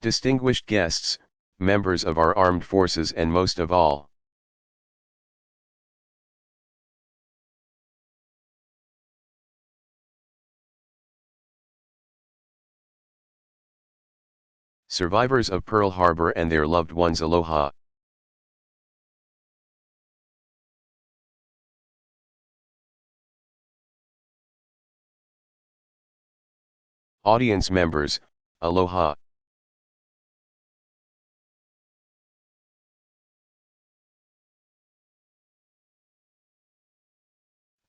Distinguished guests, members of our armed forces, and most of all, survivors of Pearl Harbor and their loved ones, aloha. Audience members, aloha.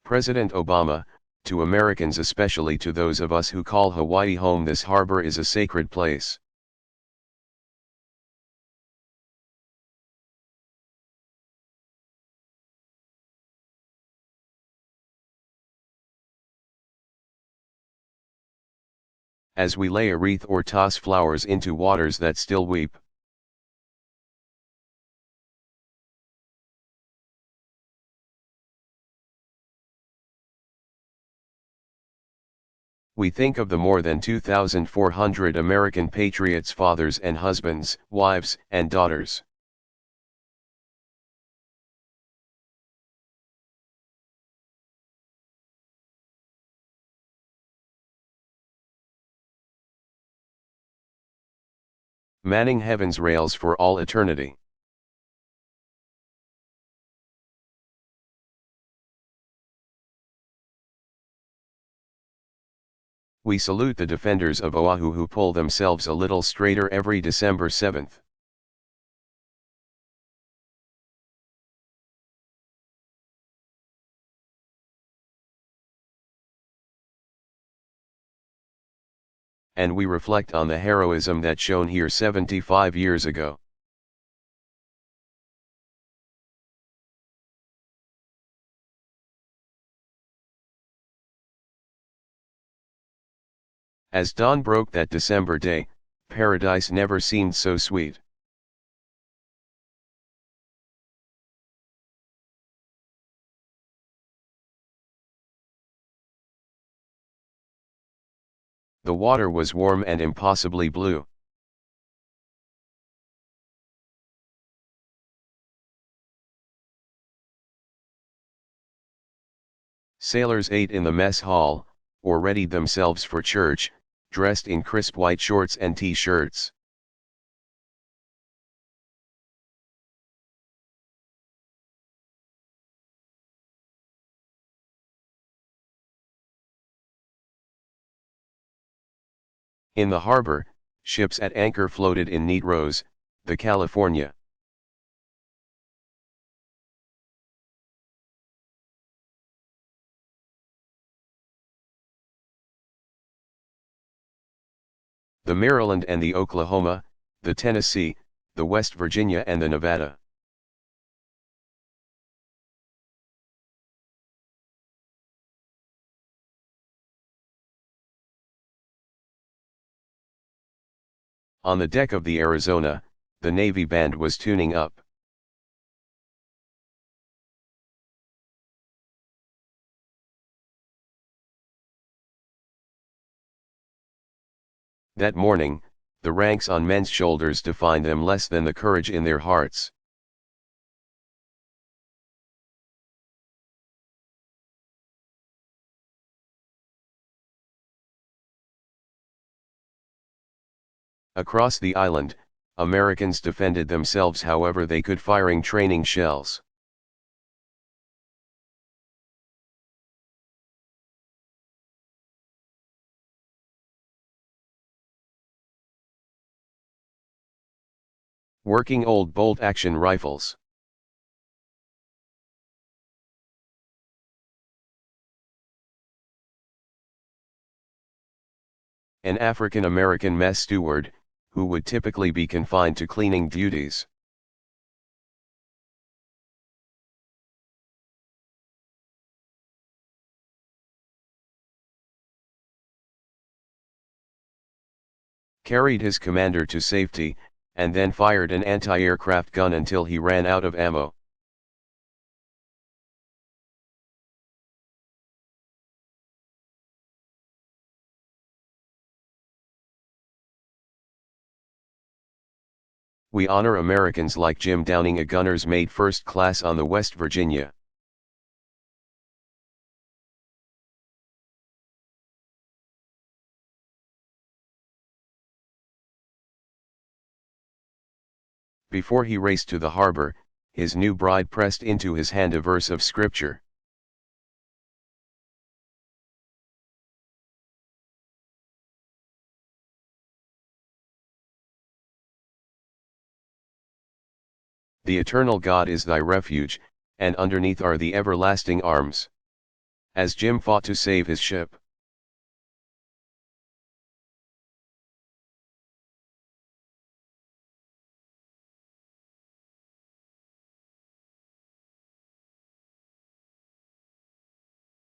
President Obama, to Americans, especially to those of us who call Hawaii home, this harbor is a sacred place. As we lay a wreath or toss flowers into waters that still weep, we think of the more than 2,400 American patriots, fathers and husbands, wives and daughters. Manning heaven's rails for all eternity. We salute the defenders of Oahu who pull themselves a little straighter every December 7th. And we reflect on the heroism that shone here 75 years ago. As dawn broke that December day, paradise never seemed so sweet. The water was warm and impossibly blue. Sailors ate in the mess hall, or readied themselves for church, dressed in crisp white shorts and t-shirts. In the harbor, ships at anchor floated in neat rows, the California. The Maryland and the Oklahoma, the Tennessee, the West Virginia and the Nevada. On the deck of the Arizona, the Navy band was tuning up. That morning, the ranks on men's shoulders defined them less than the courage in their hearts. Across the island, Americans defended themselves however they could, firing training shells. Working old bolt-action rifles. An African-American mess steward, who would typically be confined to cleaning duties. Carried his commander to safety, and then fired an anti-aircraft gun until he ran out of ammo. We honor Americans like Jim Downing, a gunner's mate first class on the West Virginia. Before he raced to the harbor, his new bride pressed into his hand a verse of scripture. The eternal God is thy refuge, and underneath are the everlasting arms. As Jim fought to save his ship.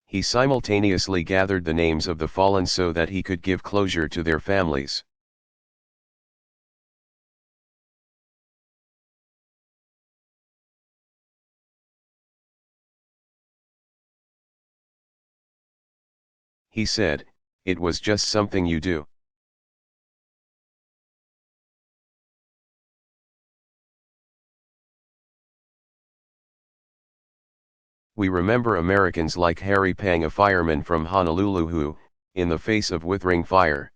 He simultaneously gathered the names of the fallen so that he could give closure to their families. He said, "It was just something you do." We remember Americans like Harry Pang, a fireman from Honolulu who, in the face of withering fire,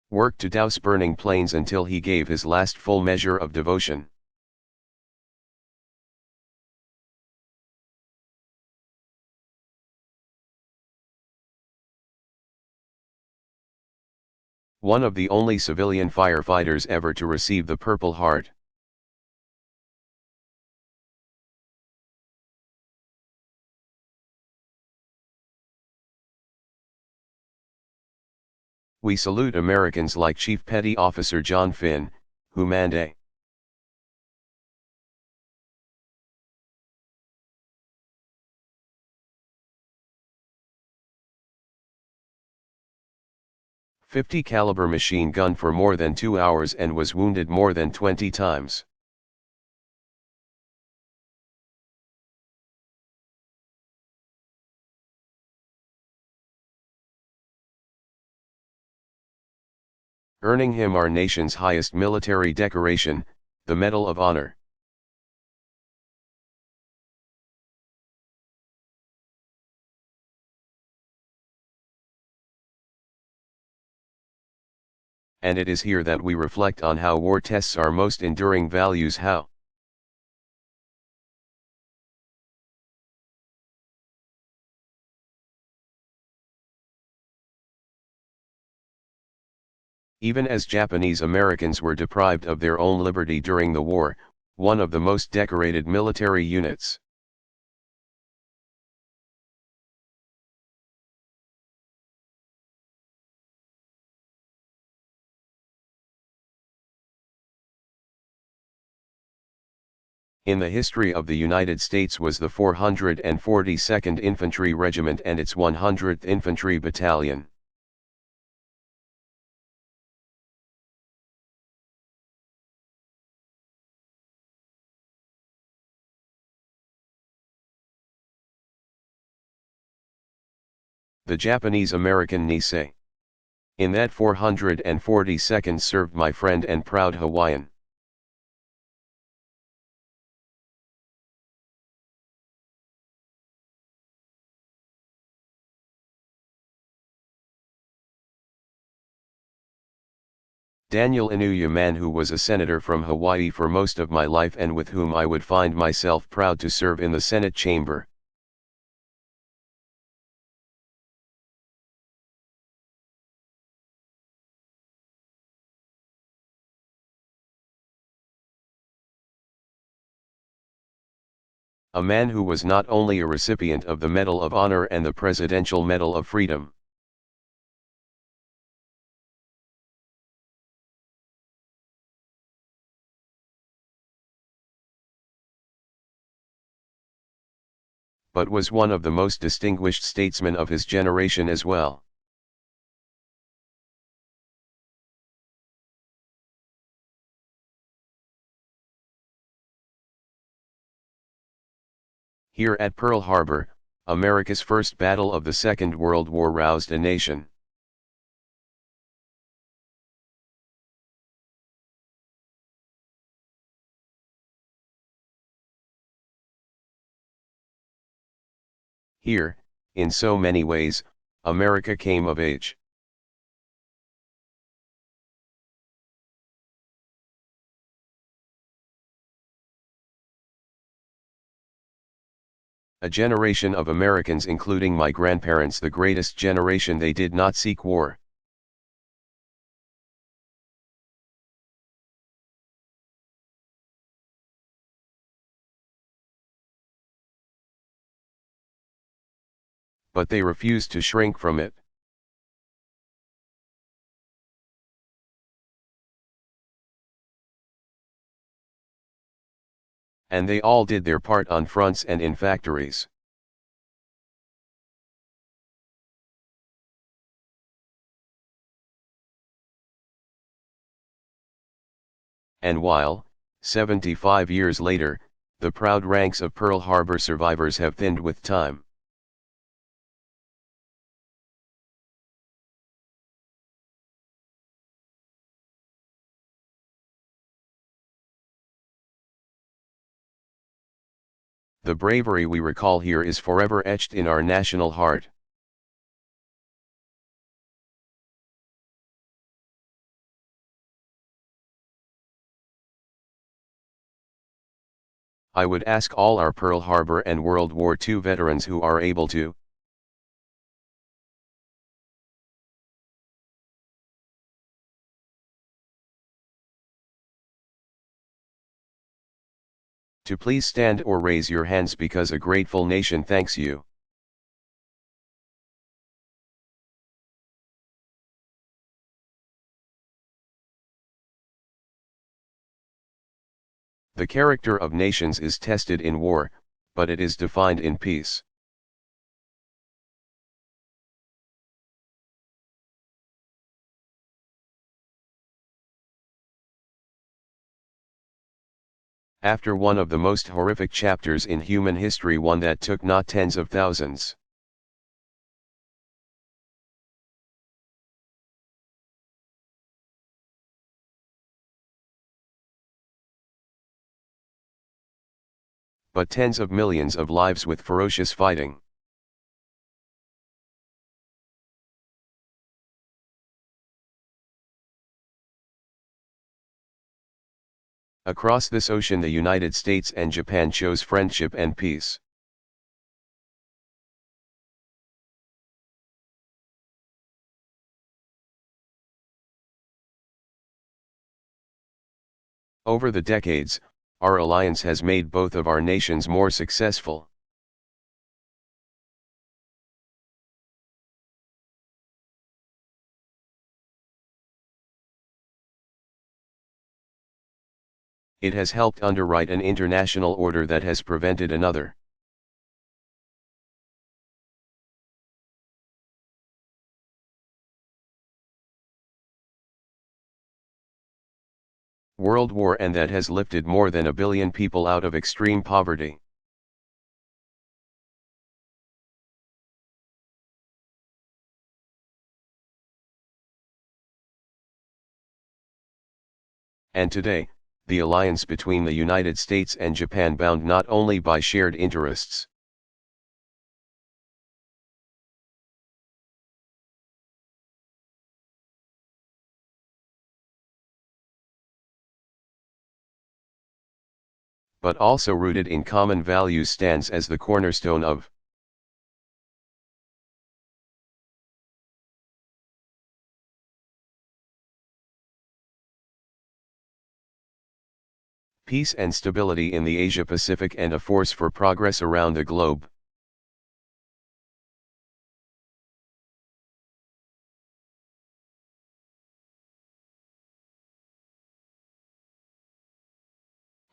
worked to douse burning planes until he gave his last full measure of devotion. One of the only civilian firefighters ever to receive the Purple Heart. We salute Americans like Chief Petty Officer John Finn, who manned a .50 caliber machine gun for more than 2 hours and was wounded more than 20 times. Earning him our nation's highest military decoration, the Medal of Honor. And it is here that we reflect on how war tests our most enduring values. How even as Japanese Americans were deprived of their own liberty during the war, one of the most decorated military units. In the history of the United States was the 442nd Infantry Regiment and its 100th Infantry Battalion. The Japanese American Nisei. In that 442nd served my friend and proud Hawaiian. Daniel Inouye, man who was a senator from Hawaii for most of my life and with whom I would find myself proud to serve in the Senate chamber. A man who was not only a recipient of the Medal of Honor and the Presidential Medal of Freedom, but was one of the most distinguished statesmen of his generation as well. Here at Pearl Harbor, America's first battle of the Second World War roused a nation. Here, in so many ways, America came of age. A generation of Americans, including my grandparents, the greatest generation, they did not seek war. But they refused to shrink from it. And they all did their part on fronts and in factories. And while, 75 years later, the proud ranks of Pearl Harbor survivors have thinned with time, the bravery we recall here is forever etched in our national heart. I would ask all our Pearl Harbor and World War II veterans who are able to please stand or raise your hands, because a grateful nation thanks you. The character of nations is tested in war, but it is defined in peace. After one of the most horrific chapters in human history, one that took not tens of thousands, but tens of millions of lives with ferocious fighting. Across this ocean, the United States and Japan chose friendship and peace. Over the decades, our alliance has made both of our nations more successful. It has helped underwrite an international order that has prevented another. World War, and that has lifted more than 1 billion people out of extreme poverty. And today, the alliance between the United States and Japan, bound not only by shared interests, but also rooted in common values, stands as the cornerstone of peace and stability in the Asia-Pacific, and a force for progress around the globe.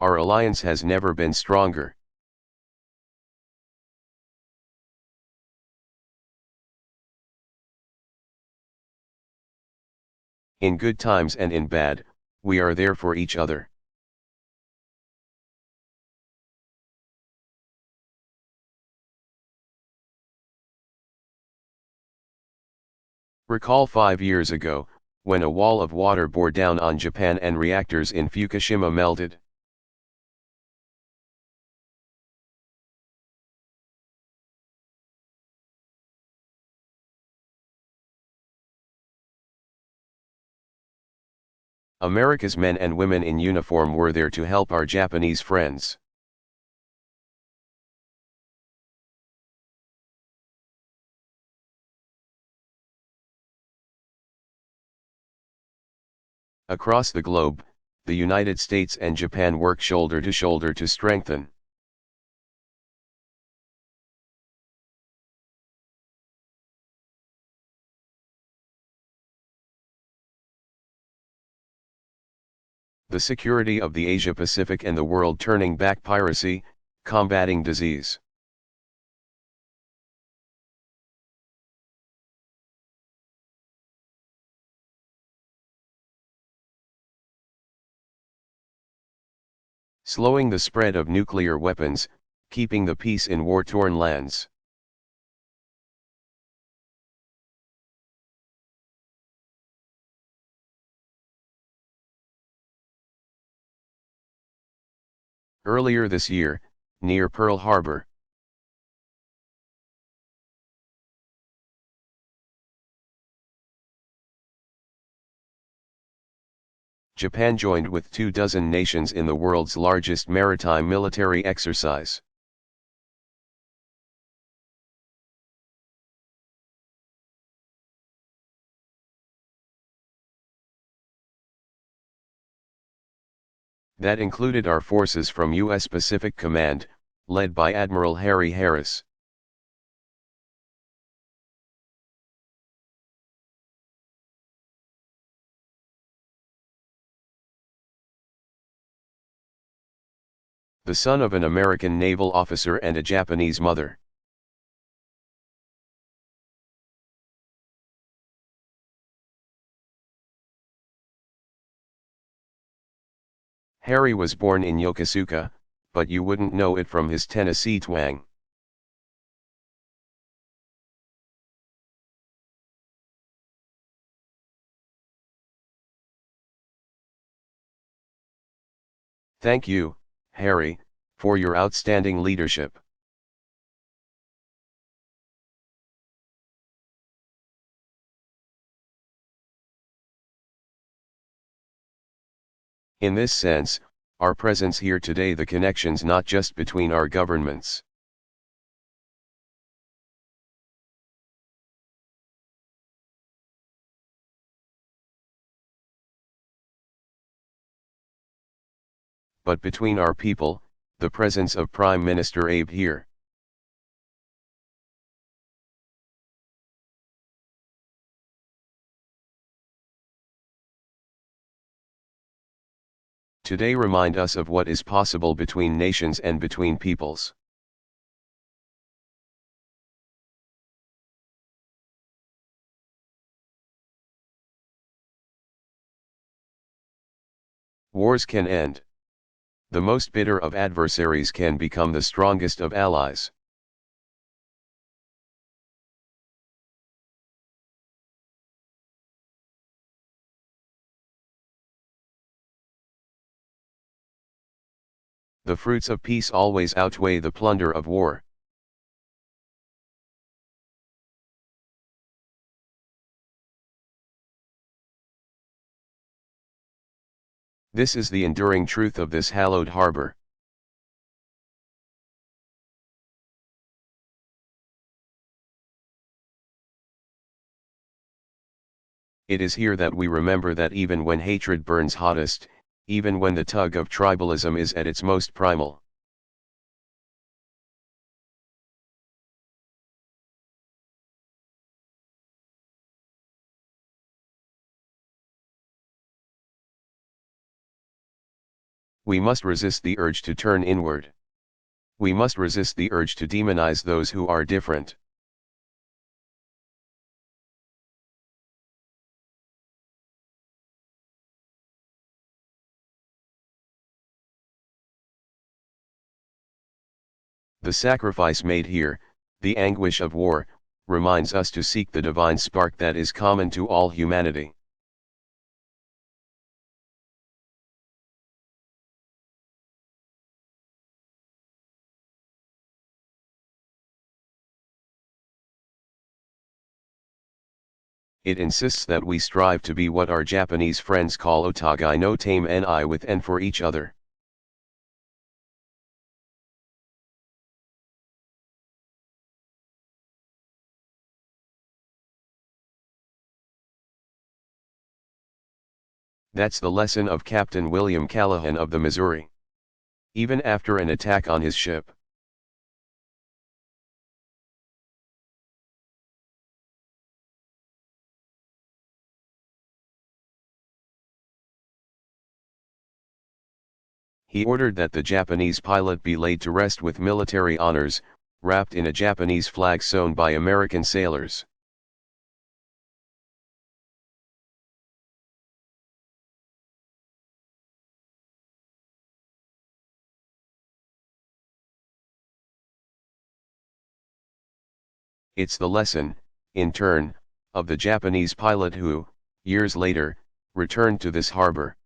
Our alliance has never been stronger. In good times and in bad, we are there for each other. Recall 5 years ago, when a wall of water bore down on Japan and reactors in Fukushima melted. America's men and women in uniform were there to help our Japanese friends. Across the globe, the United States and Japan work shoulder to shoulder to strengthen the security of the Asia-Pacific and the world, turning back piracy, combating disease. Slowing the spread of nuclear weapons, keeping the peace in war-torn lands. Earlier this year, near Pearl Harbor, Japan joined with 24 nations in the world's largest maritime military exercise. That included our forces from U.S. Pacific Command, led by Admiral Harry Harris. The son of an American naval officer and a Japanese mother. Harry was born in Yokosuka, but you wouldn't know it from his Tennessee twang. Thank you, Harry, for your outstanding leadership. In this sense, our presence here today, the connections not just between our governments, but between our people, the presence of Prime Minister Abe here. Today remind us of what is possible between nations and between peoples. Wars can end. The most bitter of adversaries can become the strongest of allies. The fruits of peace always outweigh the plunder of war. This is the enduring truth of this hallowed harbor. It is here that we remember that even when hatred burns hottest, even when the tug of tribalism is at its most primal, we must resist the urge to turn inward. We must resist the urge to demonize those who are different. The sacrifice made here, the anguish of war, reminds us to seek the divine spark that is common to all humanity. It insists that we strive to be what our Japanese friends call otagai no tame ni with and for each other. That's the lesson of Captain William Callahan of the Missouri. Even after an attack on his ship, he ordered that the Japanese pilot be laid to rest with military honors, wrapped in a Japanese flag sewn by American sailors. It's the lesson, in turn, of the Japanese pilot who, years later, returned to this harbor.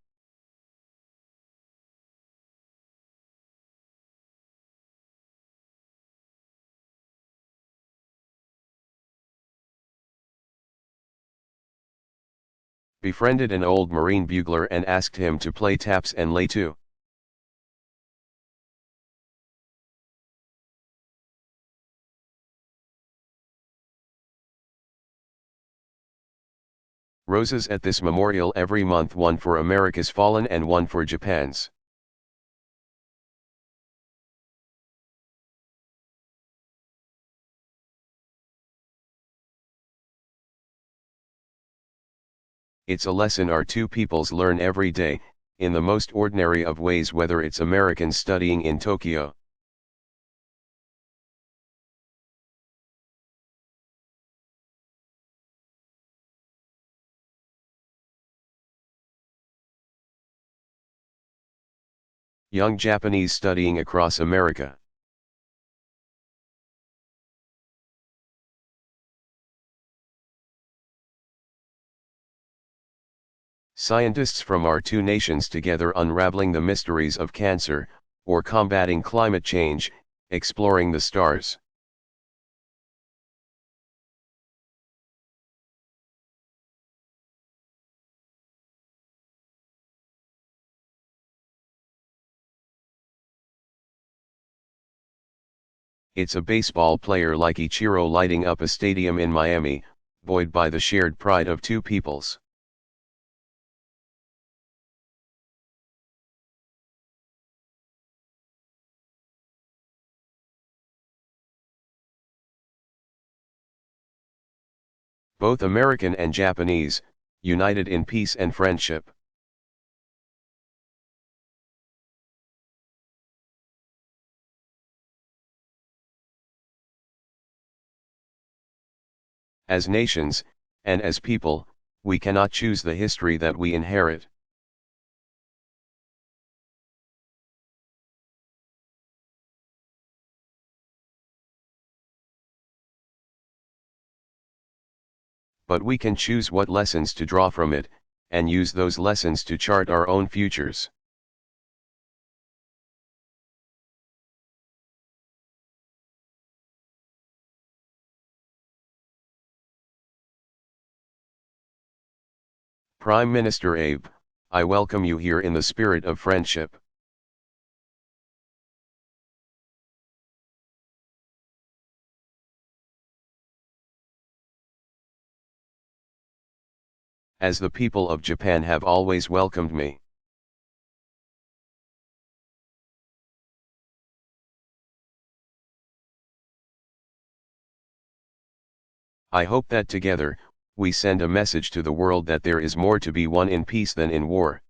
Befriended an old Marine bugler and asked him to play taps and lay to. Roses at this memorial every month, one for America's fallen and one for Japan's. It's a lesson our two peoples learn every day, in the most ordinary of ways, whether it's Americans studying in Tokyo, young Japanese studying across America, scientists from our two nations together unraveling the mysteries of cancer, or combating climate change, exploring the stars. It's a baseball player like Ichiro lighting up a stadium in Miami, buoyed by the shared pride of two peoples. Both American and Japanese, united in peace and friendship. As nations, and as people, we cannot choose the history that we inherit. But we can choose what lessons to draw from it, and use those lessons to chart our own futures. Prime Minister Abe, I welcome you here in the spirit of friendship. As the people of Japan have always welcomed me. I hope that together, we send a message to the world that there is more to be won in peace than in war.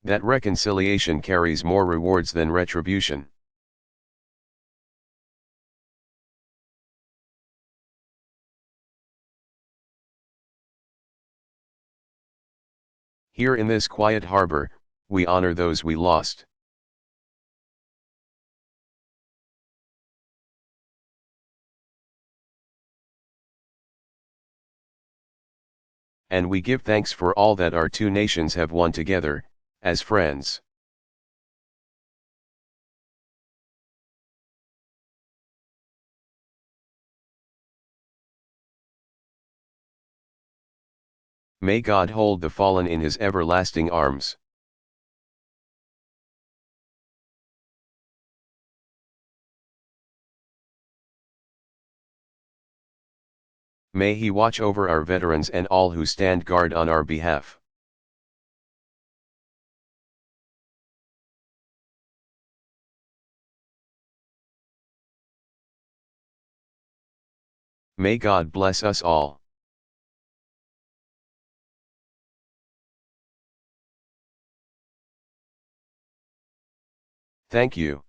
That reconciliation carries more rewards than retribution. Here in this quiet harbor, we honor those we lost. And we give thanks for all that our two nations have won together, as friends. May God hold the fallen in his everlasting arms. May he watch over our veterans and all who stand guard on our behalf. May God bless us all. Thank you.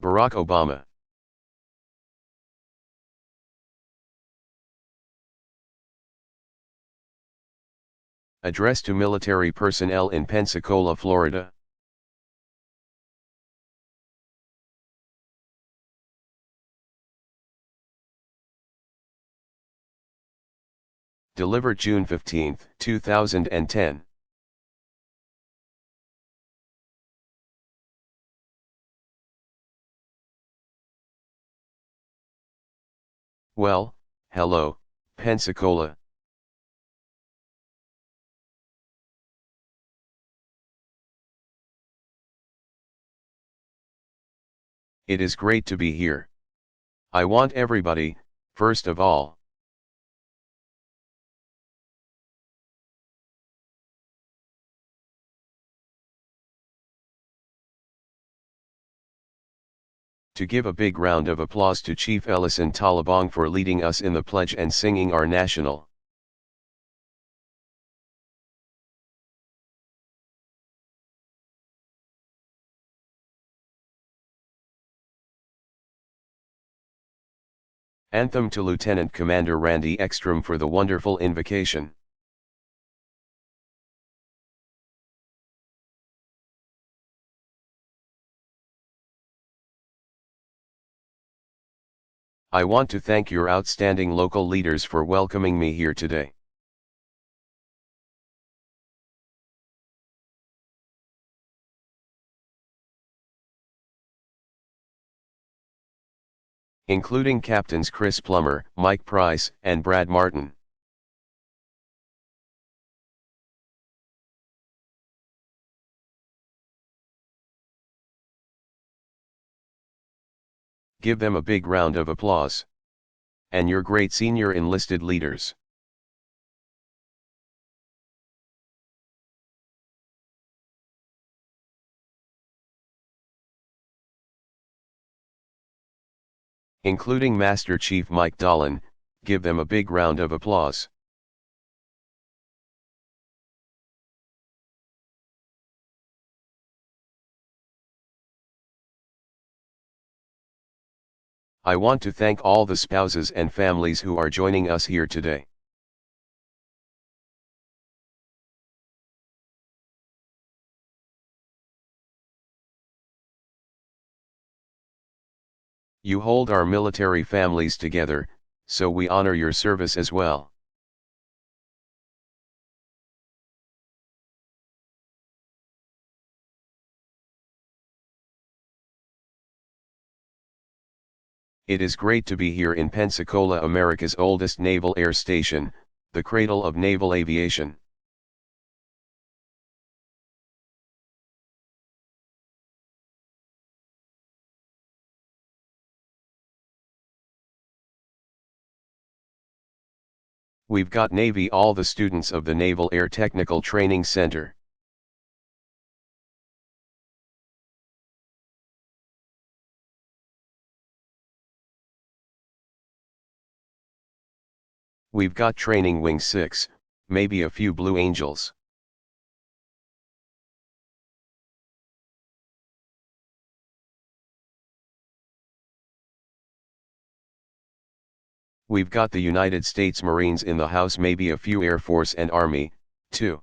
Barack Obama. Address to military personnel in Pensacola, Florida. Delivered June 15, 2010. Well, hello, Pensacola. It is great to be here. I want everybody, first of all, to give a big round of applause to Chief Ellison Talabong for leading us in the pledge and singing our national anthem, to Lieutenant Commander Randy Ekstrom for the wonderful invocation. I want to thank your outstanding local leaders for welcoming me here today. Including Captains Chris Plummer, Mike Price, and Brad Martin. Give them a big round of applause. And your great senior enlisted leaders. Including Master Chief Mike Dolan, give them a big round of applause. I want to thank all the spouses and families who are joining us here today. You hold our military families together, so we honor your service as well. It is great to be here in Pensacola, America's oldest naval air station, the cradle of naval aviation. We've got Navy, all the students of the Naval Air Technical Training Center. We've got Training Wing 6, maybe a few Blue Angels. We've got the United States Marines in the house, maybe a few Air Force and Army, too.